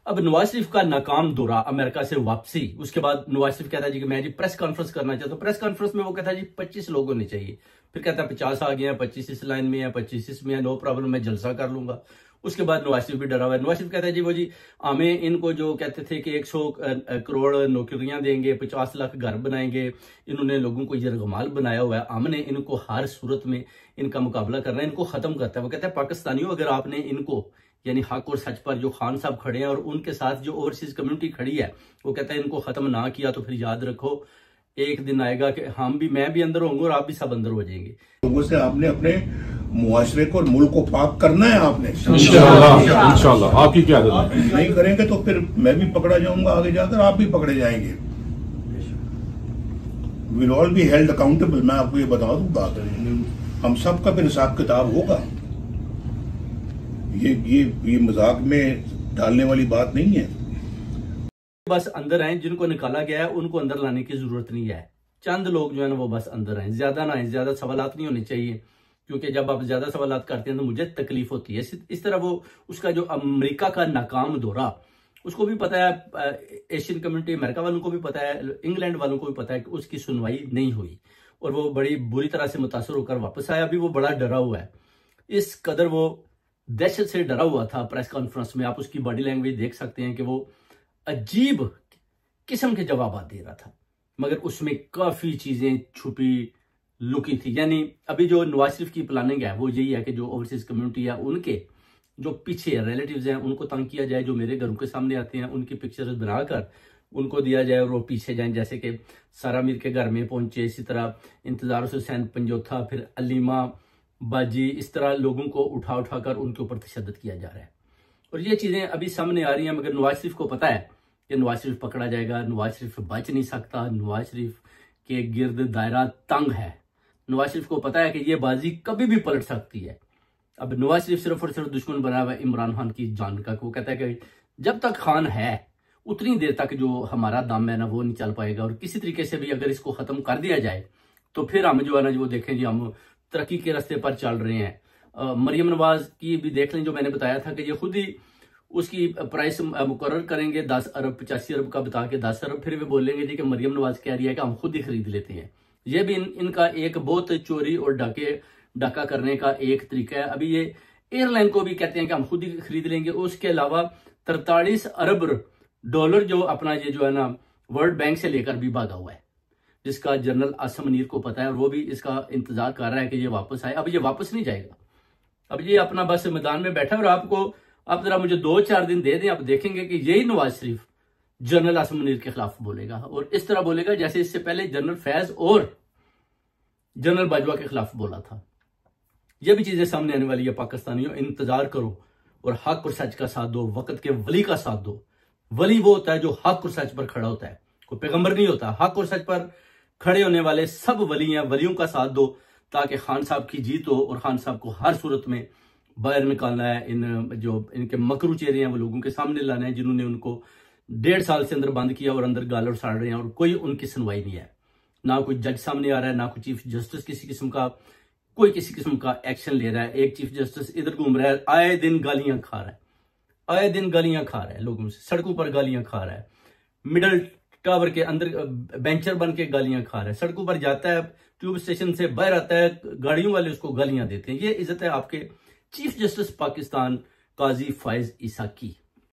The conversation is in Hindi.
अब नवाज शरीफ का नाकाम दौरा, अमेरिका से वापसी, उसके बाद नवाज शरीफ कहता है जी कि मैं जी प्रेस कॉन्फ्रेंस करना चाहता हूँ। प्रेस कॉन्फ्रेंस में वो कहता है जी 25 लोग होने चाहिए। फिर कहता है 50 आ गए हैं, 25 इस लाइन में है, 25 इसमें है, नो प्रॉब्लम, मैं जलसा कर लूंगा। उसके बाद नवाज शरीफ भी डरा हुआ है। नवाज शरीफ कहता है जी वो जी हमें इनको जो कहते थे कि 100 करोड़ नौकरियां देंगे, 50 लाख घर बनाएंगे, इन्होंने लोगों को यरगमाल बनाया हुआ है, हमने इनको हर सूरत में इनका मुकाबला करना है, इनको खत्म करता है। वो कहता है पाकिस्तानियों अगर आपने इनको यानी हक और सच पर जो खान साहब खड़े हैं और उनके साथ जो ओवरसीज कम्युनिटी खड़ी है, वो कहता है इनको खत्म ना किया तो फिर याद रखो एक दिन आएगा कि हम भी, मैं भी अंदर होंगे और आप भी सब अंदर हो जाएंगे। लोगों से आपने अपने मुआशरे को और मुल्क को पाक करना है आपने। इंशाल्लाह आपकी क्या नहीं करेंगे तो फिर मैं भी पकड़ा जाऊंगा, आगे जाकर आप भी पकड़े जाएंगे। Will all be held accountable. मैं आपको ये बता दूं बात, हम सब का फिर हिसाब किताब होगा। ये मजाक में डालने वाली बात नहीं है। बस अंदर आए, जिनको निकाला गया है उनको अंदर लाने की जरूरत नहीं है। चंद लोग जो है ना वो बस अंदर आए, ज्यादा ना आए, ज्यादा सवालात नहीं होने चाहिए, क्योंकि जब आप ज्यादा सवालात करते हैं तो मुझे तकलीफ होती है। इस तरह वो उसका जो अमेरिका का नाकाम दौरा, उसको भी पता है, एशियन कम्युनिटी अमेरिका वालों को भी पता है, इंग्लैंड वालों को भी पता है कि उसकी सुनवाई नहीं हुई और वो बड़ी बुरी तरह से मुतासर होकर वापस आया। अभी वो बड़ा डरा हुआ है, इस कदर वो दहशत से डरा हुआ था। प्रेस कॉन्फ्रेंस में आप उसकी बॉडी लैंग्वेज देख सकते हैं कि वो अजीब किस्म के जवाब दे रहा था, मगर उसमें काफी चीजें छुपी लुकी थी। यानी अभी जो नवाज शरीफ की प्लानिंग है वो यही है कि जो ओवरसीज कम्युनिटी है उनके जो पीछे रिलेटिव्स हैं उनको तंग किया जाए, जो मेरे घरों के सामने आते हैं उनकी पिक्चर्स बनाकर उनको दिया जाए और वो पीछे जाएं, जैसे कि सारा मीर के घर में पहुंचे, इसी तरह इंतजार हुसैन पंजोथा, फिर अलीमा बाजी, इस तरह लोगों को उठा उठाकर उनके ऊपर तशद्दुद किया जा रहा है। और ये चीजें अभी सामने आ रही हैं, मगर नवाज शरीफ को पता है कि नवाज शरीफ पकड़ा जाएगा, नवाज शरीफ बच नहीं सकता, नवाज शरीफ के गिर्द दायरा तंग है। नवाज शरीफ को पता है कि ये बाजी कभी भी पलट सकती है। अब नवाज शरीफ सिर्फ और सिर्फ दुश्मन बना हुआ है इमरान खान की जान का। वो कहता है कि जब तक खान है उतनी देर तक जो हमारा दम है ना वो नहीं चल पाएगा, और किसी तरीके से भी अगर इसको खत्म कर दिया जाए तो फिर हम जो है ना जो देखें जी हम तरक्की के रास्ते पर चल रहे हैं। मरियम नवाज की भी देख लें, जो मैंने बताया था कि ये खुद ही उसकी प्राइस मुकर्रर करेंगे 10 अरब 85 अरब का बता के 10 अरब, फिर भी बोलेंगे जी कि मरियम नवाज कह रही है कि हम खुद ही खरीद लेते हैं। ये भी इनका एक बहुत चोरी और डाका करने का एक तरीका है। अभी ये एयरलाइन को भी कहते हैं कि हम खुद ही खरीद लेंगे। उसके अलावा 43 अरब डॉलर जो अपना ये जो है ना वर्ल्ड बैंक से लेकर भी भागा हुआ है, जिसका जनरल आसम मुनीर को पता है, और वो भी इसका इंतजार कर रहा है कि ये वापस आए। अब ये वापस नहीं जाएगा, अब ये अपना बस मैदान में बैठा है। और आप जरा मुझे 2-4 दिन दे दें, आप देखेंगे कि यही नवाज शरीफ जनरल आसम मुनीर के खिलाफ बोलेगा, और इस तरह बोलेगा जैसे इससे पहले जनरल फैज और जनरल बाजवा के खिलाफ बोला था। ये भी चीजें सामने आने वाली है। पाकिस्तानियों, इंतजार करो और हक और सच का साथ दो, वक्त के वली का साथ दो। वली वो होता है जो हक और सच पर खड़ा होता है, कोई पैगंबर नहीं होता। हक और सच पर खड़े होने वाले सब वली हैं, वलियों का साथ दो ताकि खान साहब की जीत हो, और खान साहब को हर सूरत में बाहर निकालना है। इनके मकरू चेहरे हैं वो लोगों के सामने लाना है, जिन्होंने उनको 1.5 साल से अंदर बंद किया और अंदर गाल और साड़ रहे हैं, और कोई उनकी सुनवाई नहीं है। ना कोई जज सामने आ रहा है, ना कोई चीफ जस्टिस किसी किस्म का एक्शन ले रहा है। एक चीफ जस्टिस इधर घूम रहा है, आए दिन गालियां खा रहा है लोगों से, सड़कों पर गालियां खा रहा है, मिडल टावर के अंदर बेंचर बन के गालियां खा रहा है, सड़कों पर जाता है, ट्यूब स्टेशन से बाहर आता है, गाड़ियों वाले उसको गालियां देते हैं। ये इज्जत है आपके चीफ जस्टिस पाकिस्तान काजी फायज ईसा की।